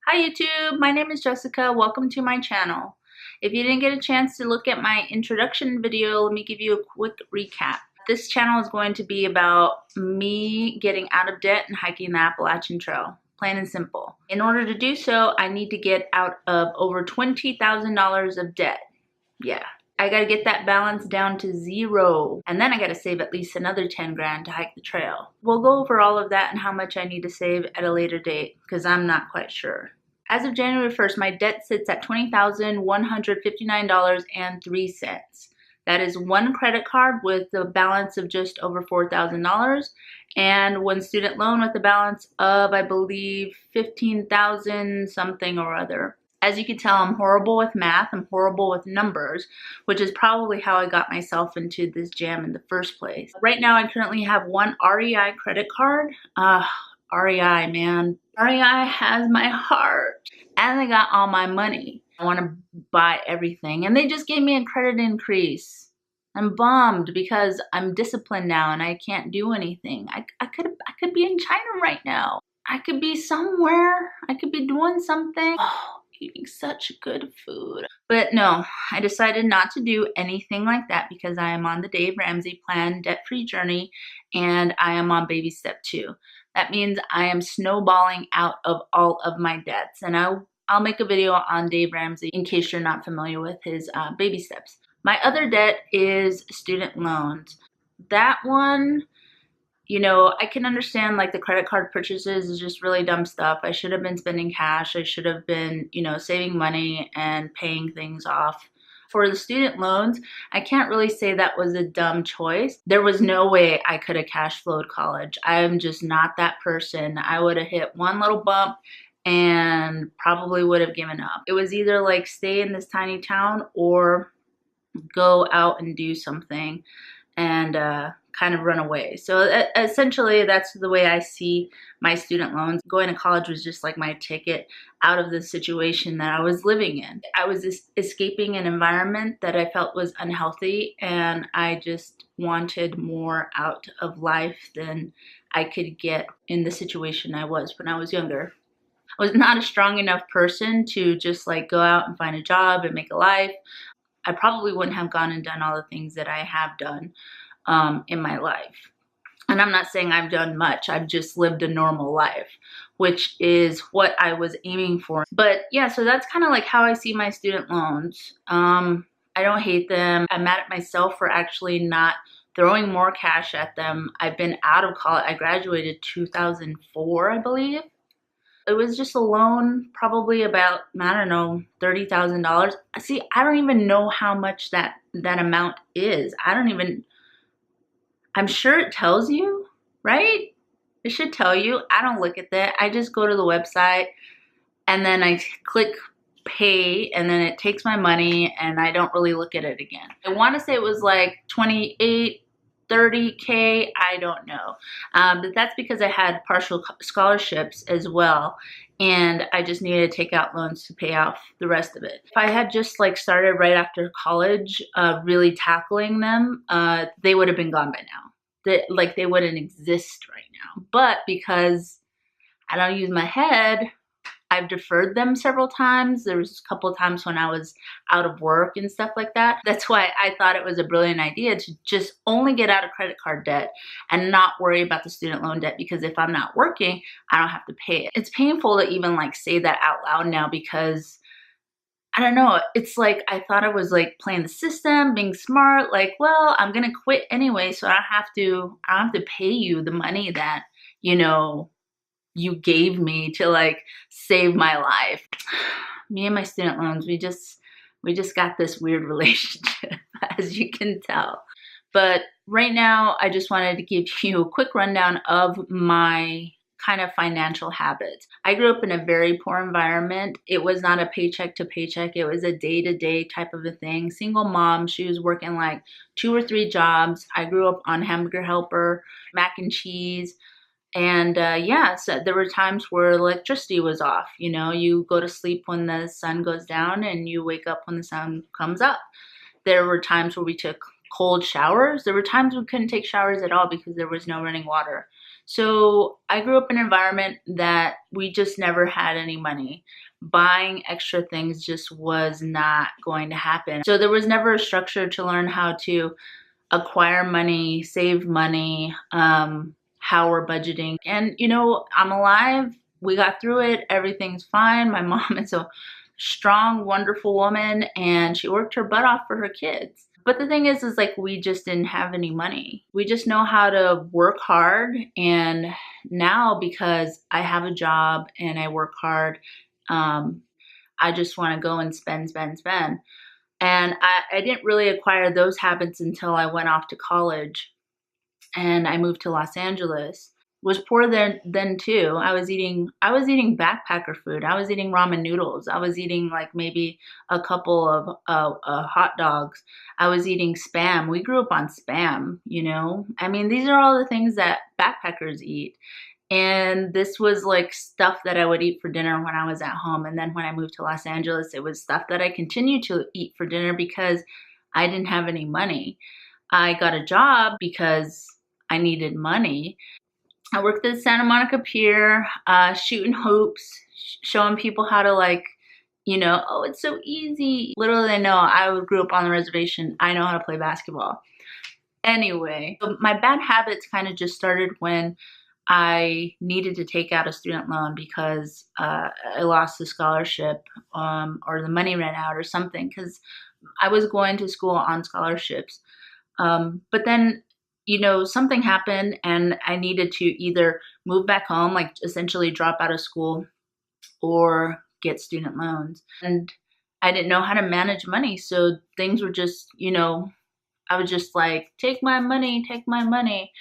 Hi YouTube, my name is Jessica. Welcome to my channel. If you didn't get a chance to look at my introduction video, let me give you a quick recap. This channel is going to be about me getting out of debt and hiking the Appalachian Trail. Plain and simple. In order to do so, I need to get out of over $20,000 of debt. Yeah. I gotta get that balance down to zero. And then I gotta save at least another 10 grand to hike the trail. We'll go over all of that and how much I need to save at a later date, because I'm not quite sure. As of January 1st, my debt sits at $20,159.03. That is one credit card with a balance of just over $4,000 and one student loan with a balance of, I believe, 15,000 something or other. As you can tell, I'm horrible with math, I'm horrible with numbers, which is probably how I got myself into this jam in the first place. Right now, I currently have one REI credit card. REI, man. REI has my heart, and they got all my money. I want to buy everything, and they just gave me a credit increase. I'm bummed because I'm disciplined now and I can't do anything. I could be in China right now. I could be somewhere. I could be doing something. Oh, eating such good food. But no, I decided not to do anything like that because I am on the Dave Ramsey plan debt-free journey and I am on baby step 2. That means I am snowballing out of all of my debts, and I'll make a video on Dave Ramsey in case you're not familiar with his baby steps. My other debt is student loans. That one, you know, I can understand like the credit card purchases is just really dumb stuff. I should have been spending cash. I should have been, you know, saving money and paying things off. For the student loans, I can't really say that was a dumb choice. There was no way I could have cash flowed college. I'm just not that person. I would have hit one little bump and probably would have given up. It was either like stay in this tiny town or go out and do something and kind of run away. So essentially that's the way I see my student loans. Going to college was just like my ticket out of the situation that I was living in. I was escaping an environment that I felt was unhealthy, and I just wanted more out of life than I could get in the situation I was when I was younger. I was not a strong enough person to just like go out and find a job and make a life. I probably wouldn't have gone and done all the things that I have done in my life. And I'm not saying I've done much. I've just lived a normal life, which is what I was aiming for. But yeah, so that's kind of like how I see my student loans. I don't hate them. I'm mad at myself for actually not throwing more cash at them. I've been out of college. I graduated 2004, I believe. It was just a loan, probably about, I don't know, $30,000. See, I don't even know how much that amount is. I'm sure it tells you, right? It should tell you. I don't look at that. I just go to the website and then I click pay and then it takes my money and I don't really look at it again. I want to say it was like 28, 30K, I don't know. But that's because I had partial scholarships as well, and I just needed to take out loans to pay off the rest of it. If I had just like started right after college, really tackling them, they would have been gone by now. They wouldn't exist right now. But because I don't use my head, I've deferred them several times. There was a couple of times when I was out of work and stuff like that. That's why I thought it was a brilliant idea to just only get out of credit card debt and not worry about the student loan debt, because if I'm not working, I don't have to pay it. It's painful to even like say that out loud now because I don't know. It's like I thought I was like playing the system, being smart, like, well, I'm gonna quit anyway, so I don't have to pay you the money that, you know, you gave me to like save my life. Me and my student loans, we just got this weird relationship, as you can tell. But right now, I just wanted to give you a quick rundown of my kind of financial habits. I grew up in a very poor environment. It was not a paycheck to paycheck. It was a day-to-day type of a thing. Single mom, she was working like 2 or 3 jobs. I grew up on Hamburger Helper, mac and cheese. And yeah, so there were times where electricity was off. You know, you go to sleep when the sun goes down and you wake up when the sun comes up. There were times where we took cold showers. There were times we couldn't take showers at all because there was no running water. So I grew up in an environment that we just never had any money. Buying extra things just was not going to happen. So there was never a structure to learn how to acquire money, save money, how we're budgeting. And, you know, I'm alive. We got through it. Everything's fine. My mom is a strong, wonderful woman, and she worked her butt off for her kids. But the thing is like we just didn't have any money. We just know how to work hard. And now, because I have a job and I work hard, I just want to go and spend, spend, spend. And I didn't really acquire those habits until I went off to college and I moved to Los Angeles. Was poor then too. I was eating backpacker food. I was eating ramen noodles. I was eating like maybe a couple of hot dogs. I was eating Spam. We grew up on Spam, you know. I mean, these are all the things that backpackers eat. And this was like stuff that I would eat for dinner when I was at home. And then when I moved to Los Angeles, it was stuff that I continued to eat for dinner because I didn't have any money. I got a job because I needed money. I worked at Santa Monica Pier, shooting hoops, showing people how to, like, you know, oh, it's so easy. Little did they know, I grew up on the reservation. I know how to play basketball. Anyway, so my bad habits kind of just started when I needed to take out a student loan because I lost the scholarship, or the money ran out or something, because I was going to school on scholarships. But then, you know, something happened and I needed to either move back home, like essentially drop out of school, or get student loans. And I didn't know how to manage money. So things were just, you know, I was just like, take my money, take my money.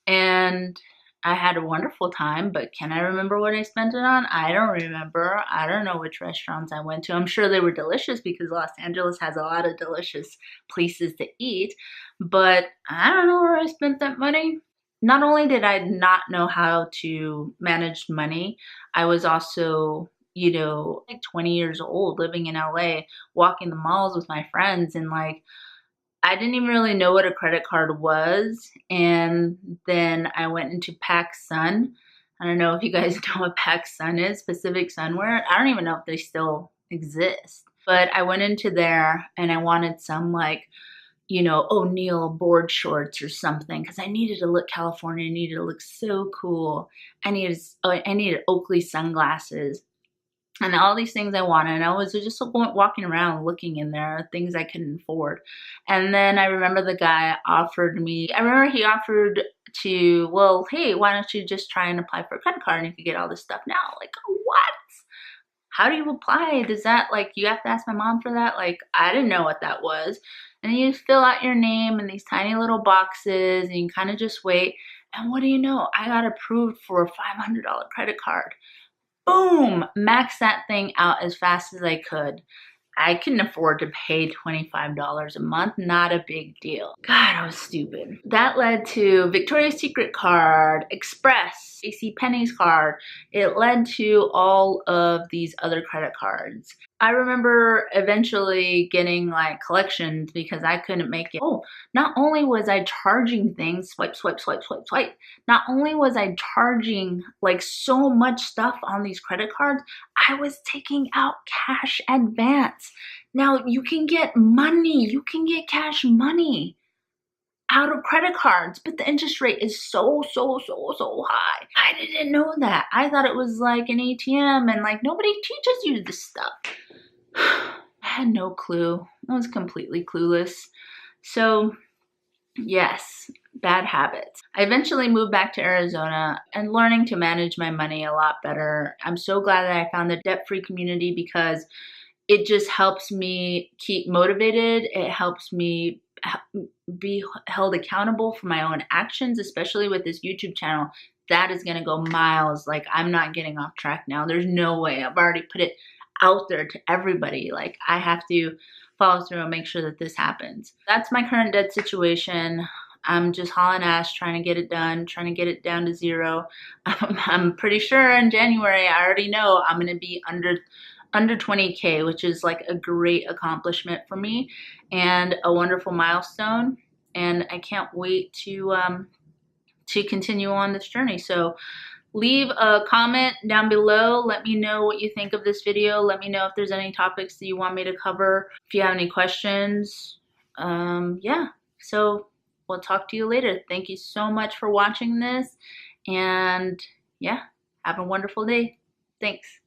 And I had a wonderful time, but can I remember what I spent it on? I don't remember. I don't know which restaurants I went to. I'm sure they were delicious because Los Angeles has a lot of delicious places to eat, but I don't know where I spent that money. Not only did I not know how to manage money, I was also, you know, like 20 years old, living in LA, walking the malls with my friends, and like, I didn't even really know what a credit card was. And then I went into PacSun. I don't know if you guys know what PacSun is, Pacific Sunwear. I don't even know if they still exist. But I went into there and I wanted some, like, you know, O'Neill board shorts or something, because I needed to look California. I needed to look so cool. I needed Oakley sunglasses. And all these things I wanted, and I was just walking around looking in there, things I couldn't afford. And then I remember the guy offered me, he offered to, well, hey, why don't you just try and apply for a credit card and you could get all this stuff now? Like, what? How do you apply? Does that, like, you have to ask my mom for that? Like, I didn't know what that was. And you fill out your name in these tiny little boxes and you kind of just wait. And what do you know? I got approved for a $500 credit card. Boom, max that thing out as fast as I could. I couldn't afford to pay $25 a month, not a big deal. God, I was stupid. That led to Victoria's Secret card, Express, JCPenney's card. It led to all of these other credit cards. I remember eventually getting like collections because I couldn't make it. Oh, not only was I charging things, swipe, swipe, swipe, swipe, swipe. Not only was I charging like so much stuff on these credit cards, I was taking out cash advance. Now you can get money, you can get cash money out of credit cards, but the interest rate is so high. I didn't know that. I thought it was like an ATM and like nobody teaches you this stuff. I had no clue. I was completely clueless. So yes, bad habits. I eventually moved back to Arizona and learning to manage my money a lot better. I'm so glad that I found the debt-free community because it just helps me keep motivated. It helps me be held accountable for my own actions, especially with this YouTube channel. That is going to go miles. Like, I'm not getting off track now. There's no way. I've already put it out there to everybody. Like, I have to follow through and make sure that this happens. That's my current debt situation. I'm just hauling ass, trying to get it done, trying to get it down to zero. I'm pretty sure in January, I already know I'm going to be under 20K, which is like a great accomplishment for me and a wonderful milestone. And I can't wait to to continue on this journey. So leave a comment down below. Let me know what you think of this video. Let me know if there's any topics that you want me to cover. If you have any questions, yeah. So we'll talk to you later. Thank you so much for watching this. And yeah, have a wonderful day. Thanks.